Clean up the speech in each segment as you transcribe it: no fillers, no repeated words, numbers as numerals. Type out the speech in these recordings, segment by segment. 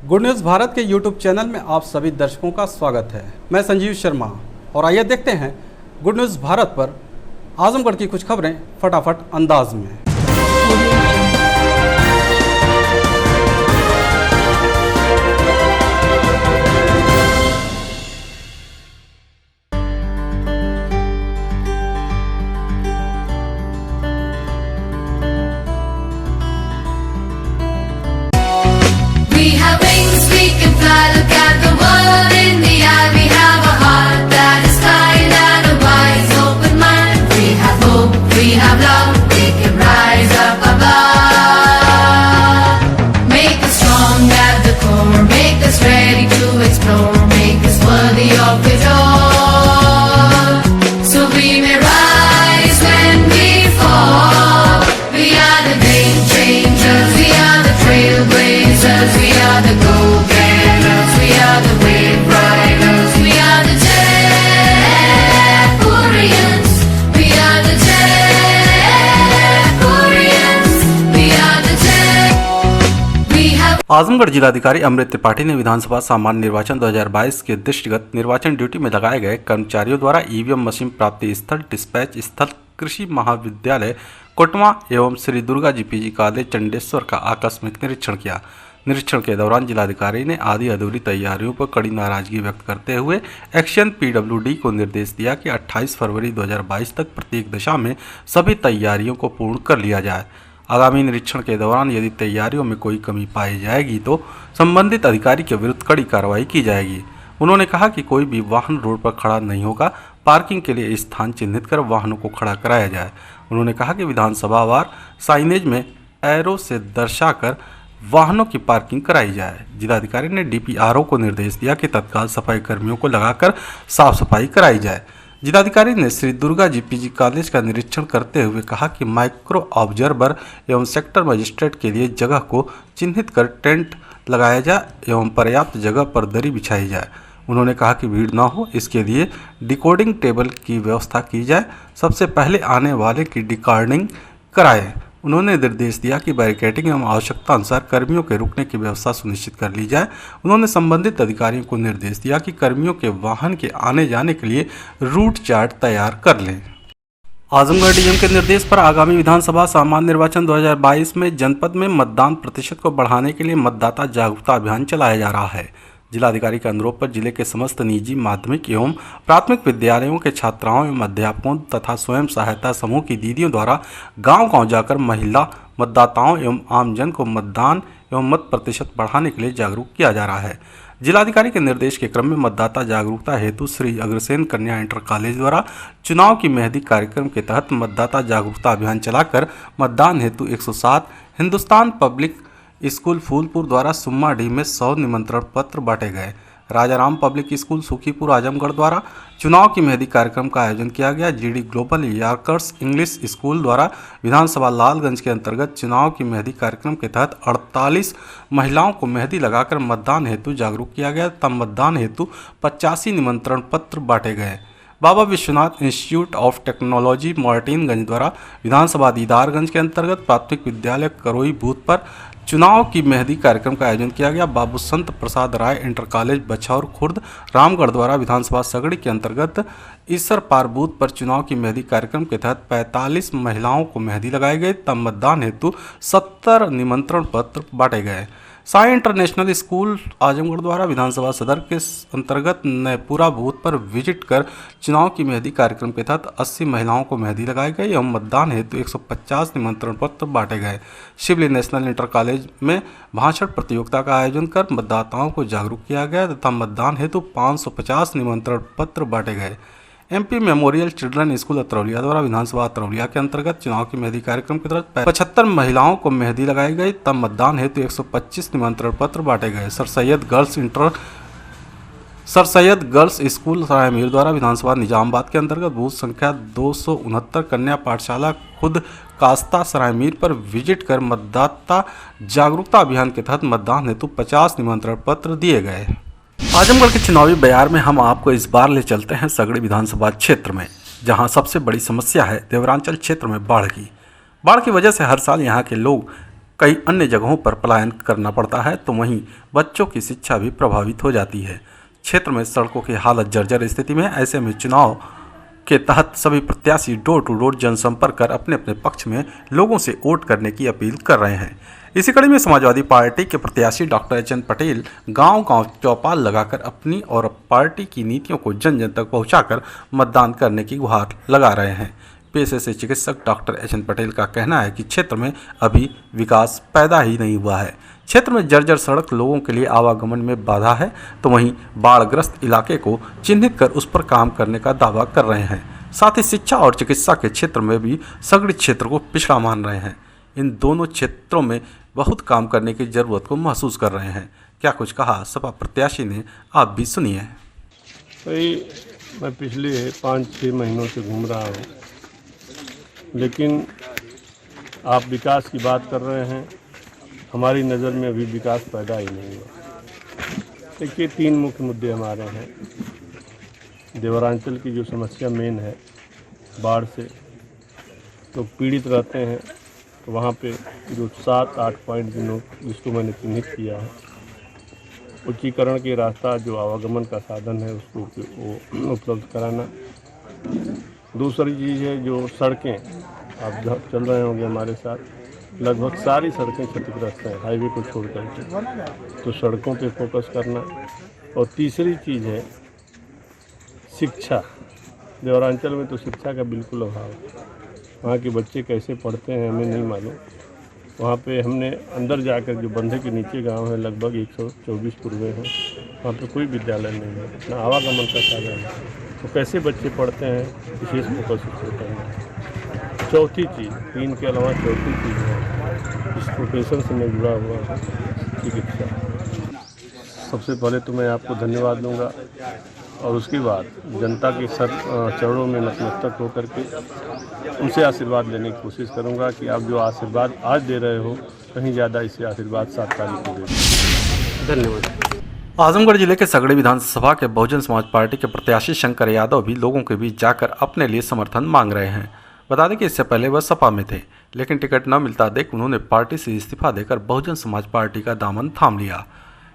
Good news Bharat के YouTube channel में आप सभी दर्शकों का स्वागत है। मैं संजीव शर्मा और आइए देखते हैं गुड न्यूज़ भारत पर आजमगढ़ की कुछ खबरें फटाफट अंदाज में। We have wings, we can fly, look at the world in the eye. We have a heart that is kind and a wise, open mind. We have hope, we have love, we can rise up above. Make us strong at the core, make us ready to explore, make us worthy of it all. So we may rise when we fall. We are the game changers, we are the trailblazers, we are the go-getters, we are the wave riders, we are the Jaypurians, we are the Jaypurians, we are the Jay. We have Azamgarh जिलाधिकारी अमृत त्रिपाठी ने विधानसभा सामान्य निर्वाचन 2022 के दृष्टिगत निर्वाचन duty में लगाए गए कर्मचारियों द्वारा ईवीएम मशीन प्राप्ति स्थल, डिस्पैच स्थल, कृषि महाविद्यालय कोटवा एवं श्री दुर्गा जी पीजी कॉलेज चंडेश्वर का आकस्मिक निरीक्षण किया। निरीक्षण के दौरान जिलाधिकारी ने आधी अधूरी तैयारियों पर कड़ी नाराजगी व्यक्त करते हुए एक्शन पीडब्ल्यूडी को निर्देश दिया कि 28 फरवरी 2022 तक प्रत्येक दशा में सभी तैयारियों को पूर्ण कर लिया जाए। आगामी निरीक्षण के दौरान यदि तैयारियों में कोई कमी पाई जाएगी तो संबंधित अधिकारी के विरुद्ध कड़ी कार्रवाई की जाएगी। उन्होंने कहा कि कोई भी वाहन रोड पर खड़ा नहीं होगा, पार्किंग के लिए स्थान चिन्हित कर वाहनों को खड़ा कराया जाए। उन्होंने कहा कि विधानसभावार साइनेज में एरो से दर्शाकर वाहनों की पार्किंग कराई जाए। जिलाधिकारी ने डीपीआरओ को निर्देश दिया कि तत्काल सफाई कर्मियों को लगाकर साफ सफाई कराई जाए। जिलाधिकारी ने श्री दुर्गा जी पीजी कॉलेज का निरीक्षण करते हुए कहा कि माइक्रो ऑब्जर्वर एवं सेक्टर मजिस्ट्रेट के लिए जगह को चिन्हित कर टेंट लगाया जाए एवं पर्याप्त जगह पर दरी बिछाई जाए। उन्होंने कहा कि भीड़ न हो इसके लिए डिकोडिंग टेबल की व्यवस्था की जाए, सबसे पहले आने वाले की डिकोडिंग कराएं। उन्होंने निर्देश दिया कि बैरिकेडिंग एवं आवश्यकता अनुसार कर्मियों के रुकने की व्यवस्था सुनिश्चित कर ली जाए। उन्होंने संबंधित अधिकारियों को निर्देश दिया कि कर्मियों के वाहन के आने जाने के लिए रूट चार्ट तैयार कर लें। आजमगढ़ डीएम के निर्देश पर आगामी विधानसभा सामान्य निर्वाचन 2022 में जनपद में मतदान प्रतिशत को बढ़ाने के लिए मतदाता जागरूकता अभियान चलाया जा रहा है। जिलाधिकारी के अनुरोध पर जिले के समस्त निजी माध्यमिक एवं प्राथमिक विद्यालयों के छात्राओं एवं अध्यापकों तथा स्वयं सहायता समूह की दीदियों द्वारा गांव-गांव जाकर महिला मतदाताओं एवं आमजन को मतदान एवं मत प्रतिशत बढ़ाने के लिए जागरूक किया जा रहा है। जिलाधिकारी के निर्देश के क्रम में मतदाता जागरूकता हेतु श्री अग्रसेन कन्या इंटर कॉलेज द्वारा चुनाव की मेहंदी कार्यक्रम के तहत मतदाता जागरूकता अभियान चलाकर मतदान हेतु 107, हिंदुस्तान पब्लिक स्कूल फूलपुर द्वारा सुम्माडीह में 100 निमंत्रण पत्र बांटे गए। राजाराम पब्लिक स्कूल सुखीपुर आजमगढ़ द्वारा चुनाव की मेहंदी कार्यक्रम का आयोजन किया गया। GD global yorkers English school द्वारा विधानसभा लालगंज के अंतर्गत चुनाव की मेहंदी कार्यक्रम के तहत 48 महिलाओं को मेहंदी लगाकर मतदान हेतु जागरूक किया गया तब मतदान हेतु 85 निमंत्रण पत्र बांटे गए। Baba Vishwanath institute of technology Martinganj द्वारा विधानसभा दीदारगंज के अंतर्गत प्राथमिक विद्यालय करोई बूथ पर चुनाव की मेहंदी कार्यक्रम का आयोजन किया गया। बाबू संत प्रसाद राय इंटर कॉलेज बछौर खुर्द रामगढ़ द्वारा विधानसभा सगड़ी के अंतर्गत ईसर पार बूथ पर चुनाव की मेहंदी कार्यक्रम के तहत 45 महिलाओं को मेहंदी लगाई गई तब मतदान हेतु 70 निमंत्रण पत्र बांटे गए। साई इंटरनेशनल स्कूल आजमगढ़ द्वारा विधानसभा सदर के अंतर्गत नयपुरा बूथ पर विजिट कर चुनाव की मेहंदी कार्यक्रम के तहत 80 महिलाओं को मेहंदी लगाई गई एवं मतदान हेतु 150 निमंत्रण पत्र बांटे गए। शिवली नेशनल इंटर कॉलेज में भाषण प्रतियोगिता का आयोजन कर मतदाताओं को जागरूक किया गया तथा मतदान हेतु 550 निमंत्रण पत्र बांटे गए। MP memorial children school Atraulia द्वारा विधानसभा अतरौलिया के अंतर्गत चुनाव की मेहंदी कार्यक्रम के तहत 75 महिलाओं को मेहंदी लगाई गई तब मतदान हेतु 125 निमंत्रण पत्र बांटे गए। Sir Syed girls school Sarai Mir द्वारा विधानसभा निजामाबाद के अंतर्गत बूथ संख्या 269 कन्या पाठशाला खुद कास्ता सरायमीर पर विजिट कर मतदाता जागरूकता अभियान के तहत मतदान हेतु 50 निमंत्रण पत्र दिए गए। आजमगढ़ के चुनावी बयार में हम आपको इस बार ले चलते हैं सगड़ी विधानसभा क्षेत्र में, जहां सबसे बड़ी समस्या है देवरांचल क्षेत्र में बाढ़ की वजह से हर साल यहां के लोग कई अन्य जगहों पर पलायन करना पड़ता है, तो वहीं बच्चों की शिक्षा भी प्रभावित हो जाती है। क्षेत्र में सड़कों की हालत जर्जर स्थिति में, ऐसे में चुनाव के तहत सभी प्रत्याशी डोर टू डोर जनसंपर्क कर अपने अपने पक्ष में लोगों से वोट करने की अपील कर रहे हैं। इसी कड़ी में समाजवादी पार्टी के प्रत्याशी डॉक्टर एच एन पटेल गांव-गांव चौपाल लगाकर अपनी और पार्टी की नीतियों को जन जन तक पहुंचाकर मतदान करने की गुहार लगा रहे हैं। पेशे से चिकित्सक डॉक्टर एच एन पटेल का कहना है कि क्षेत्र में अभी विकास पैदा ही नहीं हुआ है। क्षेत्र में जर्जर सड़क लोगों के लिए आवागमन में बाधा है, तो वहीं बाढ़ग्रस्त इलाके को चिन्हित कर उस पर काम करने का दावा कर रहे हैं। साथ ही शिक्षा और चिकित्सा के क्षेत्र में भी सगड़ी क्षेत्र को पिछड़ा मान रहे हैं। इन दोनों क्षेत्रों में बहुत काम करने की जरूरत को महसूस कर रहे हैं। क्या कुछ कहा सपा प्रत्याशी ने, आप भी सुनिए। भाई, मैं पिछले 5-6 महीनों से घूम रहा हूँ, लेकिन आप विकास की बात कर रहे हैं, हमारी नज़र में अभी विकास पैदा ही नहीं हुआ। देखिए, 3 मुख्य मुद्दे हमारे हैं। देवरांचल की जो समस्या मेन है, बाढ़ से लोग पीड़ित रहते हैं, तो वहाँ पे जो 7-8 पॉइंट जिसको मैंने चिन्हित किया है, उच्चीकरण के रास्ता जो आवागमन का साधन है उसको वो उपलब्ध कराना। दूसरी चीज़ है जो सड़कें, आप जहाँ चल रहे होंगे हमारे साथ, लगभग सारी सड़कें क्षतिग्रस्त हैं हाईवे को छोड़ करके, तो सड़कों पे फोकस करना। और तीसरी चीज़ है शिक्षा। देवरांचल में तो शिक्षा का बिल्कुल अभाव है। वहाँ के बच्चे कैसे पढ़ते हैं हमें नहीं मालूम। वहाँ पे हमने अंदर जाकर, जो बंधे के नीचे गांव है, लगभग 124 पूर्वे हैं, वहाँ पे कोई विद्यालय नहीं है, ना आवागमन का साधन है, तो कैसे बच्चे पढ़ते हैं, विशेष फोकस इस पर करना है। चौथी चीज़, 3 के अलावा चौथी चीज़ है, इस प्रोफेशन से मैं जुड़ा हुआ हूँ, चिकित्सा। सबसे पहले तो मैं आपको धन्यवाद दूंगा, और उसके बाद जनता के चरणों में नतमस्तक होकर के उनसे आशीर्वाद लेने की कोशिश करूंगा कि आप जो आशीर्वाद आज दे रहे हो, कहीं ज़्यादा इसे आशीर्वाद 7 तारीख को दे। धन्यवाद। आजमगढ़ जिले के सगड़ी विधानसभा के बहुजन समाज पार्टी के प्रत्याशी शंकर यादव भी लोगों के बीच जाकर अपने लिए समर्थन मांग रहे हैं। बता दें कि इससे पहले वह सपा में थे, लेकिन टिकट न मिलता देख उन्होंने पार्टी से इस्तीफा देकर बहुजन समाज पार्टी का दामन थाम लिया।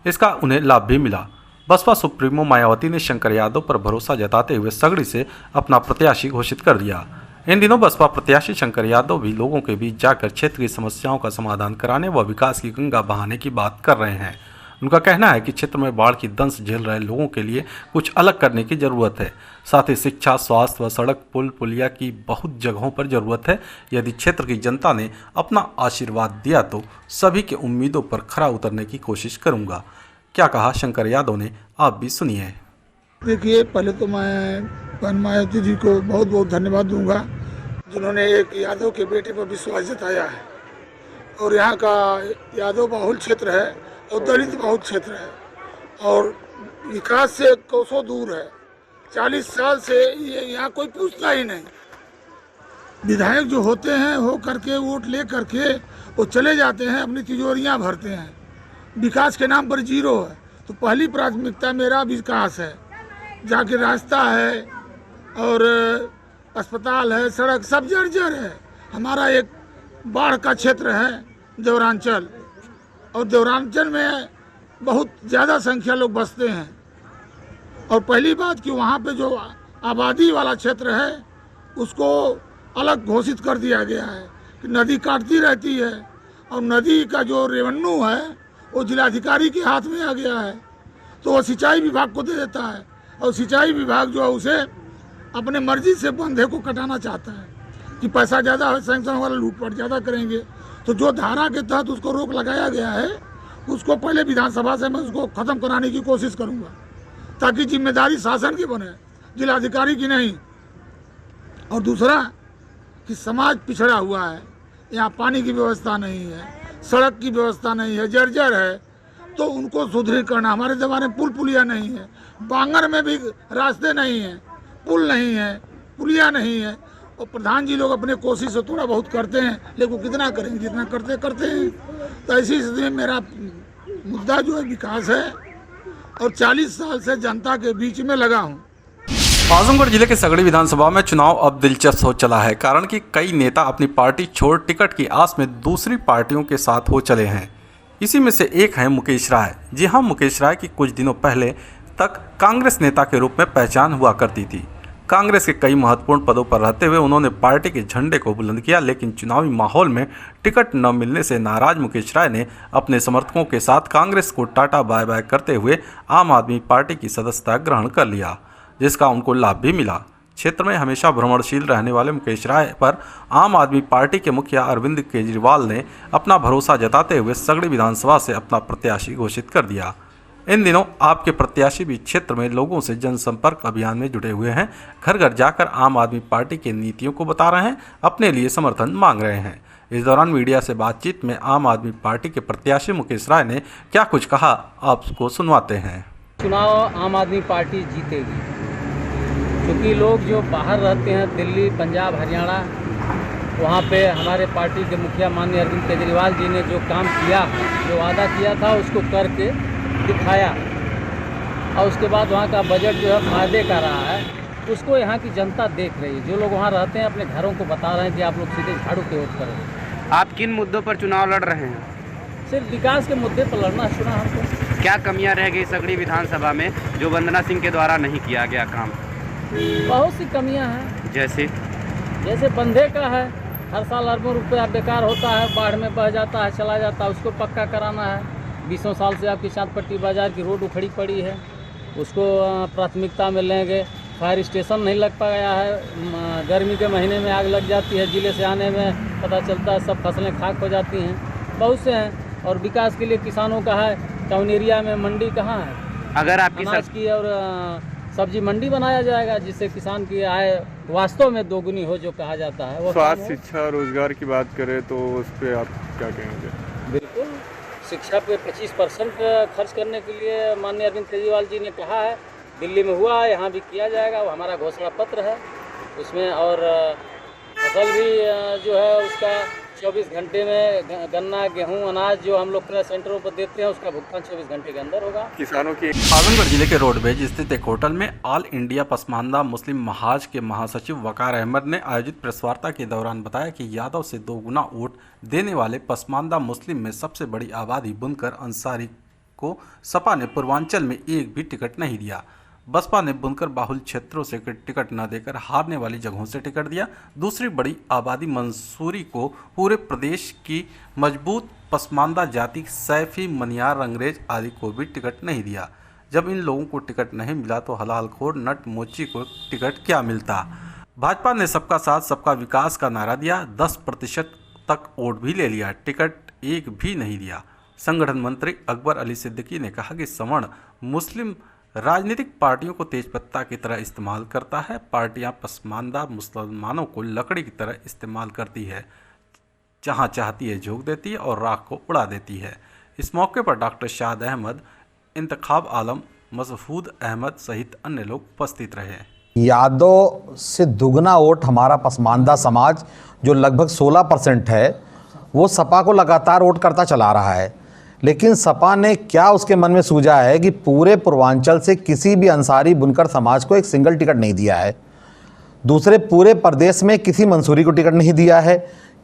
इसका उन्हें लाभ भी मिला। बसपा सुप्रीमो मायावती ने शंकर यादव पर भरोसा जताते हुए सगड़ी से अपना प्रत्याशी घोषित कर दिया। इन दिनों बसपा प्रत्याशी शंकर यादव भी लोगों के बीच जाकर क्षेत्र की समस्याओं का समाधान कराने व विकास की गंगा बहाने की बात कर रहे हैं। उनका कहना है कि क्षेत्र में बाढ़ की दंश झेल रहे लोगों के लिए कुछ अलग करने की जरूरत है। साथ ही शिक्षा, स्वास्थ्य व सड़क, पुल पुलिया की बहुत जगहों पर जरूरत है। यदि क्षेत्र की जनता ने अपना आशीर्वाद दिया तो सभी के उम्मीदों पर खरा उतरने की कोशिश करूंगा। क्या कहा शंकर यादव ने, आप भी सुनिए। देखिए, पहले तो मैं पवन मायावती जी को बहुत बहुत धन्यवाद दूंगा, जिन्होंने एक यादव के बेटे पर विश्वास जताया है। और यहाँ का यादव बहुल क्षेत्र है और दलित बहुल क्षेत्र है, और विकास से कोसों दूर है। 40 साल से ये यहाँ कोई पूछता ही नहीं। विधायक जो होते हैं हो करके वोट ले करके वो चले जाते हैं, अपनी तिजोरियाँ भरते हैं, विकास के नाम पर जीरो है। तो पहली प्राथमिकता मेरा विकास है। जाके रास्ता है और अस्पताल है, सड़क सब जर्जर है। हमारा एक बाढ़ का क्षेत्र है देवरांचल, और देवरांचल में बहुत ज़्यादा संख्या लोग बसते हैं। और पहली बात कि वहाँ पे जो आबादी वाला क्षेत्र है उसको अलग घोषित कर दिया गया है कि नदी काटती रहती है, और नदी का जो रेवेन्यू है वो जिलाधिकारी के हाथ में आ गया है, तो वो सिंचाई विभाग को दे देता है, और सिंचाई विभाग जो है उसे अपने मर्जी से बंधे को कटाना चाहता है कि पैसा ज़्यादा है, सैंक्शन वाला लूटपाट ज़्यादा करेंगे। तो जो धारा के तहत उसको रोक लगाया गया है, उसको पहले विधानसभा से मैं उसको ख़त्म कराने की कोशिश करूँगा, ताकि जिम्मेदारी शासन की बने, जिलाधिकारी की नहीं। और दूसरा कि समाज पिछड़ा हुआ है, यहाँ पानी की व्यवस्था नहीं है, सड़क की व्यवस्था नहीं है, जर्जर है, तो उनको सुदृढ़ करना। हमारे दरबार में पुल पुलिया नहीं है, बांगर में भी रास्ते नहीं हैं, पुल नहीं है, पुलिया नहीं है। और प्रधान जी लोग अपने कोशिश से थोड़ा बहुत करते हैं, लेकिन कितना करेंगे, जितना करते हैं। तो ऐसी स्थिति में मेरा मुद्दा जो है विकास है, और 40 साल से जनता के बीच में लगा हूँ। आजमगढ़ जिले के सगड़ी विधानसभा में चुनाव अब दिलचस्प हो चला है, कारण कि कई नेता अपनी पार्टी छोड़ टिकट की आस में दूसरी पार्टियों के साथ हो चले हैं। इसी में से एक है मुकेश राय। जी हां, मुकेश राय की कुछ दिनों पहले तक कांग्रेस नेता के रूप में पहचान हुआ करती थी। कांग्रेस के कई महत्वपूर्ण पदों पर रहते हुए उन्होंने पार्टी के झंडे को बुलंद किया, लेकिन चुनावी माहौल में टिकट न मिलने से नाराज मुकेश राय ने अपने समर्थकों के साथ कांग्रेस को टाटा बाय बाय करते हुए आम आदमी पार्टी की सदस्यता ग्रहण कर लिया, जिसका उनको लाभ भी मिला। क्षेत्र में हमेशा भ्रमणशील रहने वाले मुकेश राय पर आम आदमी पार्टी के मुखिया अरविंद केजरीवाल ने अपना भरोसा जताते हुए सगड़ी विधानसभा से अपना प्रत्याशी घोषित कर दिया। इन दिनों आपके प्रत्याशी भी क्षेत्र में लोगों से जनसंपर्क अभियान में जुटे हुए हैं। घर घर जाकर आम आदमी पार्टी की नीतियों को बता रहे हैं, अपने लिए समर्थन मांग रहे हैं। इस दौरान मीडिया से बातचीत में आम आदमी पार्टी के प्रत्याशी मुकेश राय ने क्या कुछ कहा, आपको सुनवाते हैं। चुनाव आम आदमी पार्टी जीतेगी, क्योंकि लोग जो बाहर रहते हैं, दिल्ली, पंजाब, हरियाणा, वहाँ पे हमारे पार्टी के मुखिया माननीय अरविंद केजरीवाल जी ने जो काम किया, जो वादा किया था, उसको करके दिखाया। और उसके बाद वहाँ का बजट जो है फायदे का रहा है, उसको यहाँ की जनता देख रही है। जो लोग वहाँ रहते हैं अपने घरों को बता रहे हैं कि आप लोग सीधे झाड़ू के वोट करें। आप किन मुद्दों पर चुनाव लड़ रहे हैं? सिर्फ विकास के मुद्दे पर लड़ना चुना हमको। क्या कमियां रह गई सगड़ी विधानसभा में जो वंदना सिंह के द्वारा नहीं किया गया काम? बहुत सी कमियां हैं, जैसे बंधे का है, हर साल अरबों रुपया बेकार होता है, बाढ़ में बह जाता है, चला जाता है, उसको पक्का कराना है। 20 साल से आपकी चांदपट्टी बाजार की रोड उखड़ी पड़ी है, उसको प्राथमिकता में लेंगे। फायर स्टेशन नहीं लग पाया है, गर्मी के महीने में आग लग जाती है, जिले से आने में पता चलता है सब फसलें खाक हो जाती हैं। बहुत से हैं। और विकास के लिए किसानों का है, टाउन एरिया में मंडी कहाँ है? अगर आपकी अनाज की और सब्जी मंडी बनाया जाएगा, जिससे किसान की आय वास्तव में दोगुनी हो, जो कहा जाता है। वो स्वास्थ्य, शिक्षा, रोजगार की बात करें तो उस पर आप क्या कहेंगे? बिल्कुल, शिक्षा पे 25% खर्च करने के लिए माननीय अरविंद केजरीवाल जी ने कहा है। दिल्ली में हुआ है, यहाँ भी किया जाएगा, वो हमारा घोषणा पत्र है उसमें। और फसल भी जो है उसका 24 घंटे में गन्ना, गेहूं, अनाज जो हम लोग क्रय सेंटरों पर देते हैं, उसका भुगतान 24 घंटे के अंदर होगा। किसानों की आजमगढ़ जिले के रोडवेज स्थित एक होटल में ऑल इंडिया पसमानदा मुस्लिम महाज के महासचिव वकार अहमद ने आयोजित प्रेस वार्ता के दौरान बताया कि यादव से 2 गुना वोट देने वाले पसमानदा मुस्लिम में सबसे बड़ी आबादी बुनकर अंसारी को सपा ने पूर्वांचल में एक भी टिकट नहीं दिया। बसपा ने बुनकर बाहुल क्षेत्रों से टिकट न देकर हारने वाली जगहों से टिकट दिया। दूसरी बड़ी आबादी मंसूरी को पूरे प्रदेश की मजबूत पसमानदा जाति सैफी, मनियार, अंग्रेज आदि को भी टिकट नहीं दिया। जब इन लोगों को टिकट नहीं मिला तो हलालखोर नट मोची को टिकट क्या मिलता। भाजपा ने सबका साथ सबका विकास का नारा दिया, 10% तक वोट भी ले लिया, टिकट एक भी नहीं दिया। संगठन मंत्री अकबर अली सिद्दीकी ने कहा कि सवर्ण मुस्लिम राजनीतिक पार्टियों को तेजपत्ता की तरह इस्तेमाल करता है। पार्टियां पसमानदा मुसलमानों को लकड़ी की तरह इस्तेमाल करती है, जहां चाहती है झोंक देती है और राख को उड़ा देती है। इस मौके पर डॉक्टर शाद अहमद, इंतखाब आलम, मसफूद अहमद सहित अन्य लोग उपस्थित रहे। यादव से दुगना वोट हमारा पसमानदा समाज जो लगभग 16% है, वो सपा को लगातार वोट करता चला रहा है। लेकिन सपा ने क्या उसके मन में सूझा है कि पूरे पूर्वांचल से किसी भी अंसारी बुनकर समाज को एक सिंगल टिकट नहीं दिया है। दूसरे पूरे प्रदेश में किसी मंसूरी को टिकट नहीं दिया है,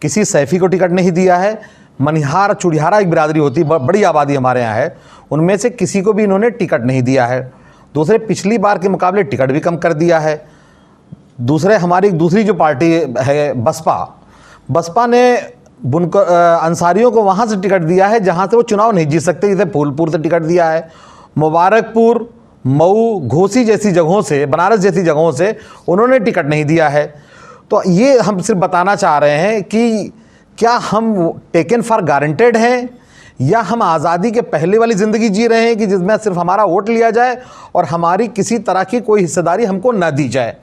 किसी सैफी को टिकट नहीं दिया है। मनिहार, चुड़ियारा एक बिरादरी होती, बड़ी आबादी हमारे यहाँ है, उनमें से किसी को भी इन्होंने टिकट नहीं दिया है। दूसरे पिछली बार के मुकाबले टिकट भी कम कर दिया है। दूसरे हमारी दूसरी जो पार्टी है बसपा ने बुनकर अंसारियों को वहाँ से टिकट दिया है जहाँ से वो चुनाव नहीं जीत सकते। जैसे फूलपुर से टिकट दिया है, मुबारकपुर, मऊ, घोसी जैसी जगहों से, बनारस जैसी जगहों से उन्होंने टिकट नहीं दिया है। तो ये हम सिर्फ बताना चाह रहे हैं कि क्या हम टेकन फॉर गारंटेड हैं या हम आज़ादी के पहले वाली ज़िंदगी जी रहे हैं कि जिसमें सिर्फ हमारा वोट लिया जाए और हमारी किसी तरह की कोई हिस्सेदारी हमको न दी जाए।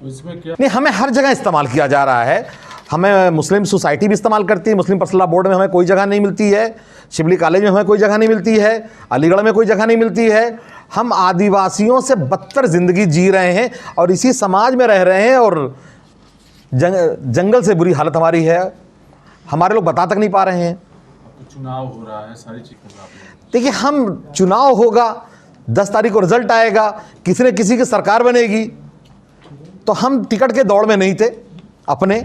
नहीं, हमें हर जगह इस्तेमाल किया जा रहा है। हमें मुस्लिम सोसाइटी भी इस्तेमाल करती है, मुस्लिम पर्सनल बोर्ड में हमें कोई जगह नहीं मिलती है, शिवली कॉलेज में हमें कोई जगह नहीं मिलती है, अलीगढ़ में कोई जगह नहीं मिलती है। हम आदिवासियों से बदतर ज़िंदगी जी रहे हैं और इसी समाज में रह रहे हैं और जंगल से बुरी हालत हमारी है, हमारे लोग बता तक नहीं पा रहे हैं। तो चुनाव हो रहा है, सारी चीज़ें देखिए, हम चुनाव होगा, 10 तारीख को रिजल्ट आएगा, किसी न किसी की सरकार बनेगी, तो हम टिकट के दौड़ में नहीं थे अपने,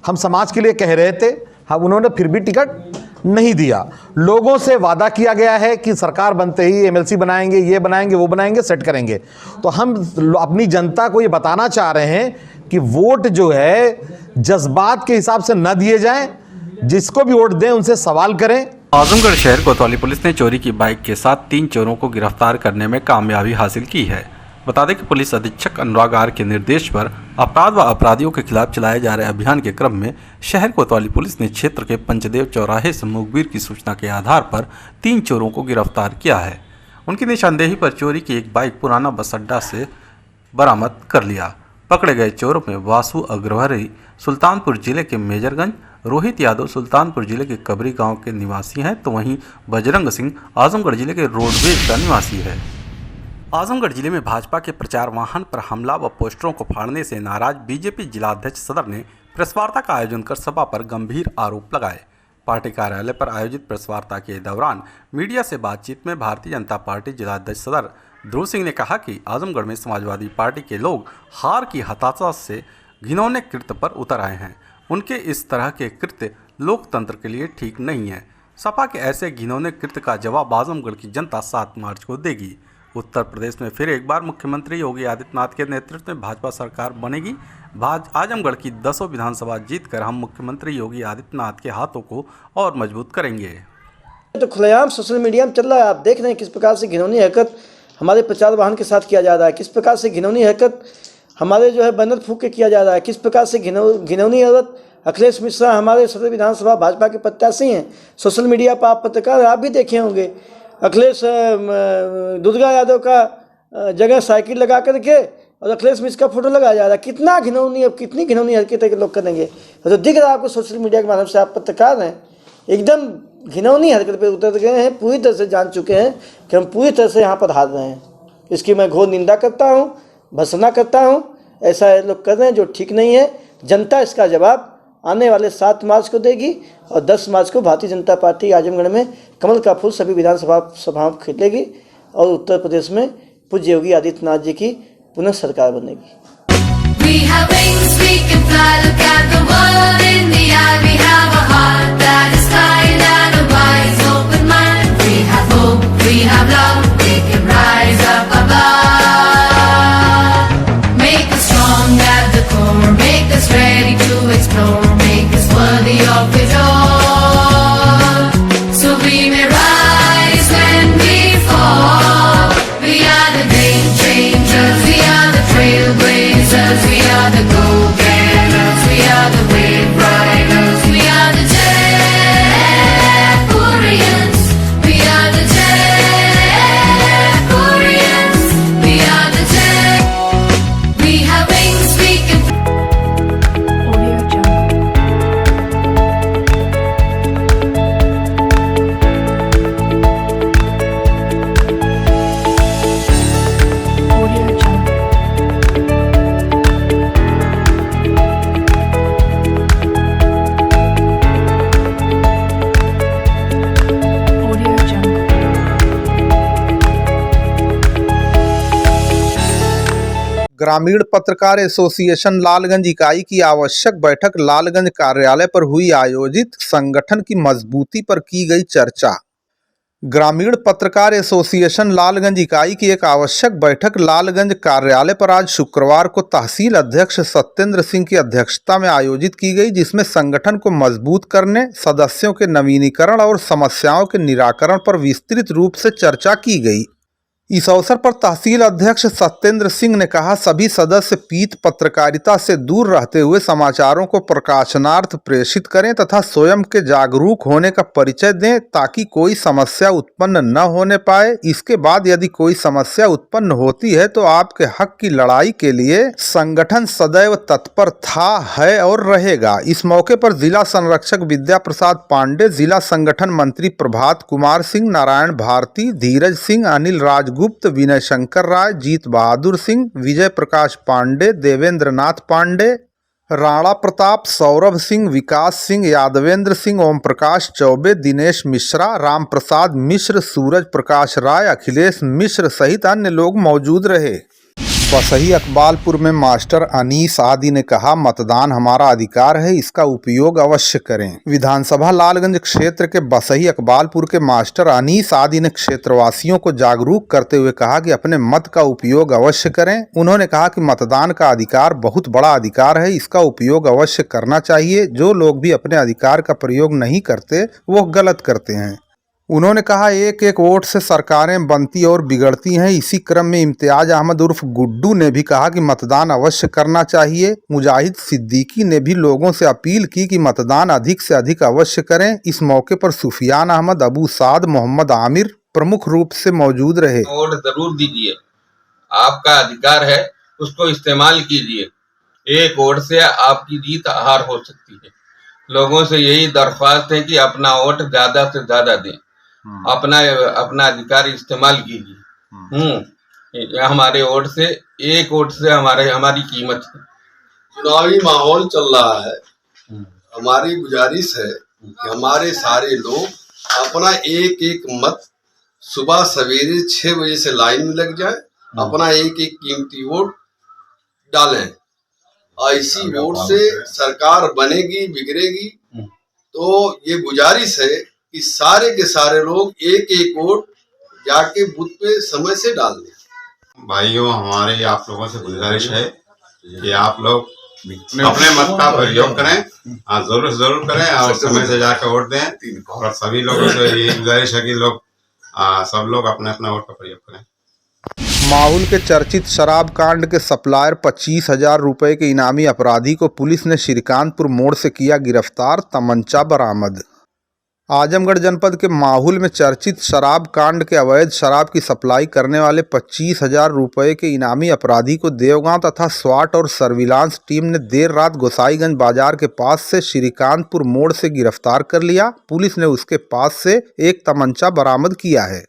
हम समाज के लिए कह रहे थे, हम उन्होंने फिर भी टिकट नहीं दिया। लोगों से वादा किया गया है कि सरकार बनते ही एमएलसी बनाएंगे, ये बनाएंगे, वो बनाएंगे, सेट करेंगे। तो हम अपनी जनता को ये बताना चाह रहे हैं कि वोट जो है जज्बात के हिसाब से न दिए जाएं, जिसको भी वोट दें उनसे सवाल करें। आजमगढ़ शहर कोतवाली पुलिस ने चोरी की बाइक के साथ 3 चोरों को गिरफ्तार करने में कामयाबी हासिल की है। बता दें कि पुलिस अधीक्षक अनुराग आर के निर्देश पर अपराध व अपराधियों के खिलाफ चलाए जा रहे अभियान के क्रम में शहर कोतवाली पुलिस ने क्षेत्र के पंचदेव चौराहे से मुखबिर की सूचना के आधार पर 3 चोरों को गिरफ्तार किया है। उनकी निशानदेही पर चोरी की एक बाइक पुराना बस अड्डा से बरामद कर लिया। पकड़े गए चोरों में वासु अग्रवारी सुल्तानपुर जिले के मेजरगंज, रोहित यादव सुल्तानपुर जिले के कबरी गांव के निवासी हैं, तो वहीं बजरंग सिंह आजमगढ़ जिले के रोडवेज का निवासी है। आजमगढ़ जिले में भाजपा के प्रचार वाहन पर हमला व पोस्टरों को फाड़ने से नाराज बीजेपी जिलाध्यक्ष सदर ने प्रेस वार्ता का आयोजन कर सपा पर गंभीर आरोप लगाए। पार्टी कार्यालय पर आयोजित प्रेस वार्ता के दौरान मीडिया से बातचीत में भारतीय जनता पार्टी जिलाध्यक्ष सदर ध्रुव सिंह ने कहा कि आजमगढ़ में समाजवादी पार्टी के लोग हार की हताशा से घिनौने कृत्य पर उतर आए हैं। उनके इस तरह के कृत्य लोकतंत्र के लिए ठीक नहीं है। सपा के ऐसे घिनौने कृत्य का जवाब आजमगढ़ की जनता 7 मार्च को देगी। उत्तर प्रदेश में फिर एक बार मुख्यमंत्री योगी आदित्यनाथ के नेतृत्व में भाजपा सरकार बनेगी। आजमगढ़ की 10 विधानसभा जीतकर हम मुख्यमंत्री योगी आदित्यनाथ के हाथों को और मजबूत करेंगे। तो खुलेआम सोशल मीडिया में चल रहा है, आप देख रहे हैं किस प्रकार से घिनौनी हरकत हमारे प्रचार वाहन के साथ किया जा रहा है, किस प्रकार से घिनौनी हरकत हमारे जो है बैनर फूंक के किया जा रहा है, किस प्रकार से घिनौनी हरकत अखिलेश मिश्रा हमारे सदर विधानसभा भाजपा के प्रत्याशी हैं। सोशल मीडिया पर आप पत्रकार आप भी देखे होंगे, अखिलेश दुर्गा यादव का जगह साइकिल लगा करके और अखिलेश मिश्र का फोटो लगाया जा रहा है। कितना घिनौनी, अब कितनी घिनौनी हरकतें के लोग करेंगे। तो दिख रहा है आपको सोशल मीडिया के माध्यम से, आप पत्रकार हैं, एकदम घिनौनी हरकत पे उतर गए हैं, पूरी तरह से जान चुके हैं कि हम पूरी तरह से यहाँ पर हार रहे हैं। इसकी मैं घोर निंदा करता हूँ, भर्त्सना करता हूँ। ऐसा लोग कर रहे हैं जो ठीक नहीं है। जनता इसका जवाब आने वाले 7 मार्च को देगी और 10 मार्च को भारतीय जनता पार्टी आजमगढ़ में कमल का फूल सभी विधानसभा सभाओं में खिलेगी और उत्तर प्रदेश में पूज्य योगी आदित्यनाथ जी की पुनः सरकार बनेगी। We have wings, we can fly, look at the world in the eye. We have a heart that is kind and a wise open mind. We have hope, we have love, we can rise up above. Make us strong at the core, make us ready to explore, make us worthy of it all. So we may rise when we fall. We are the game changers, we are the trailblazers, we are the go-getters, we are the wave riders, we are the Jaipurians, we are the Jaipurians, we are the we have wings, we can Audio Jungle. Audio Jungle. Audio Jungle. ग्रामीण पत्रकार association Lalganj इकाई की आवश्यक बैठक लालगंज कार्यालय पर हुई। आयोजित संगठन की मजबूती पर की गई चर्चा। ग्रामीण पत्रकार एसोसिएशन लालगंज इकाई की एक आवश्यक बैठक लालगंज कार्यालय पर आज शुक्रवार को तहसील अध्यक्ष सत्येंद्र सिंह की अध्यक्षता में आयोजित की गई, जिसमें संगठन को मजबूत करने, सदस्यों के नवीनीकरण और समस्याओं के निराकरण पर विस्तृत रूप से चर्चा की गई। इस अवसर पर तहसील अध्यक्ष सत्येंद्र सिंह ने कहा, सभी सदस्य पीत पत्रकारिता से दूर रहते हुए समाचारों को प्रकाशनार्थ प्रेषित करें तथा स्वयं के जागरूक होने का परिचय दें ताकि कोई समस्या उत्पन्न न होने पाए। इसके बाद यदि कोई समस्या उत्पन्न होती है तो आपके हक की लड़ाई के लिए संगठन सदैव तत्पर था, है और रहेगा। इस मौके पर जिला संरक्षक विद्या प्रसाद पांडे, जिला संगठन मंत्री प्रभात कुमार सिंह, नारायण भारती, धीरज सिंह, अनिल राजगुप्त, विनय शंकर राय, जीत बहादुर सिंह, विजय प्रकाश पांडे, देवेंद्र नाथ पांडे, राणा प्रताप, सौरभ सिंह, विकास सिंह, यादवेंद्र सिंह, ओम प्रकाश चौबे, दिनेश मिश्रा, राम प्रसाद मिश्र, सूरज प्रकाश राय, अखिलेश मिश्र सहित अन्य लोग मौजूद रहे। बसही अकबालपुर में मास्टर अनीस आदि ने कहा, मतदान हमारा अधिकार है, इसका उपयोग अवश्य करें। विधानसभा लालगंज क्षेत्र के बसही अकबालपुर के मास्टर अनीस आदि ने क्षेत्रवासियों को जागरूक करते हुए कहा कि अपने मत का उपयोग अवश्य करें। उन्होंने कहा कि मतदान का अधिकार बहुत बड़ा अधिकार है, इसका उपयोग अवश्य करना चाहिए। जो लोग भी अपने अधिकार का प्रयोग नहीं करते वो गलत करते हैं। उन्होंने कहा, एक एक वोट से सरकारें बनती और बिगड़ती हैं। इसी क्रम में इम्तियाज अहमद उर्फ गुड्डू ने भी कहा कि मतदान अवश्य करना चाहिए। मुजाहिद सिद्दीकी ने भी लोगों से अपील की कि मतदान अधिक से अधिक अवश्य करें। इस मौके पर सुफियान अहमद, अबू साद, मोहम्मद आमिर प्रमुख रूप से मौजूद रहे। वोट जरूर दीजिए, आपका अधिकार है, उसको इस्तेमाल कीजिए। एक वोट से आपकी जीत हार हो सकती है। लोगों से यही दरख्वास्त है कि अपना वोट ज्यादा से ज्यादा दें, अपना अधिकार इस्तेमाल कीजिए। हमारे वोट से, एक वोट से हमारी कीमत है। चुनावी माहौल चल रहा है, हमारी गुजारिश है कि हमारे सारे लोग अपना एक एक मत सुबह सवेरे 6 बजे से लाइन में लग जाए, अपना एक एक कीमती वोट डालें। ऐसी वोट से सरकार बनेगी, बिगड़ेगी। तो ये गुजारिश है कि सारे के सारे लोग एक एक वोट जाके बूथ पे समय से डाल दें। भाइयों, हमारी आप लोगों से गुजारिश है कि आप लोग अपने मत का प्रयोग करें, जरूर से जरूर करें और समय से जाकर वोट दें। और सभी लोगों से ये गुजारिश है कि लोग सब लोग अपने अपने वोट का प्रयोग करें। माहुल के चर्चित शराब कांड के सप्लायर 25,000 रुपए के इनामी अपराधी को पुलिस ने श्रीकांतपुर मोड़ से किया गिरफ्तार, तमंचा बरामद। आजमगढ़ जनपद के माहुल में चर्चित शराब कांड के अवैध शराब की सप्लाई करने वाले 25,000 रुपए के इनामी अपराधी को देवगांव तथा स्वाट और सर्विलांस टीम ने देर रात गोसाईगंज बाजार के पास से श्रीकांतपुर मोड़ से गिरफ्तार कर लिया। पुलिस ने उसके पास से एक तमंचा बरामद किया है।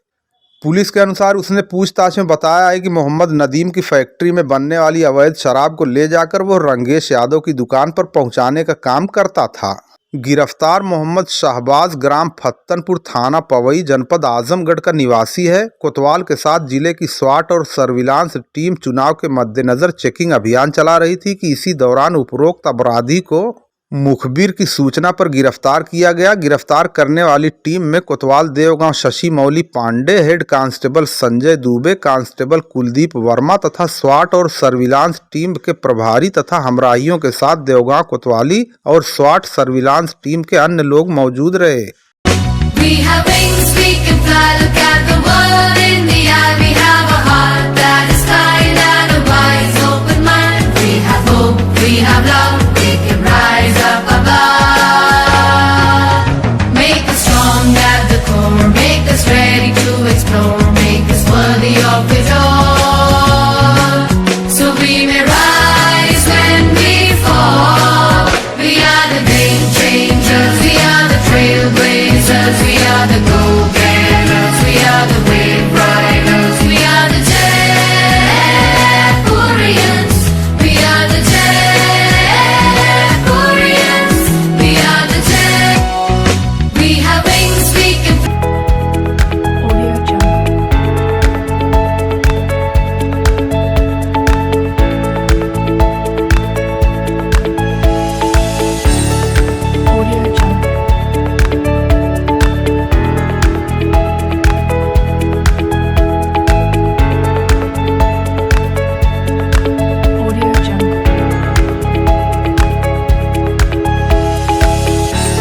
पुलिस के अनुसार उसने पूछताछ में बताया है कि मोहम्मद नदीम की फैक्ट्री में बनने वाली अवैध शराब को ले जाकर वो रंगेश यादव की दुकान पर पहुंचाने का काम करता था। गिरफ्तार मोहम्मद शाहबाज ग्राम फत्तनपुर, थाना पवई, जनपद आजमगढ़ का निवासी है। कोतवाल के साथ जिले की स्वाट और सर्विलांस टीम चुनाव के मद्देनजर चेकिंग अभियान चला रही थी कि इसी दौरान उपरोक्त अपराधी को मुखबिर की सूचना पर गिरफ्तार किया गया। गिरफ्तार करने वाली टीम में कोतवाल Deogaon Shashi Mauli Pandey, head constable Sanjay Dubey, constable Kuldeep Verma तथा स्वाट और सर्विलांस टीम के प्रभारी तथा हमराहियों के साथ देवगांव कोतवाली और स्वाट सर्विलांस टीम के अन्य लोग मौजूद रहे। We have wings, we can fly, look at the world in the eye.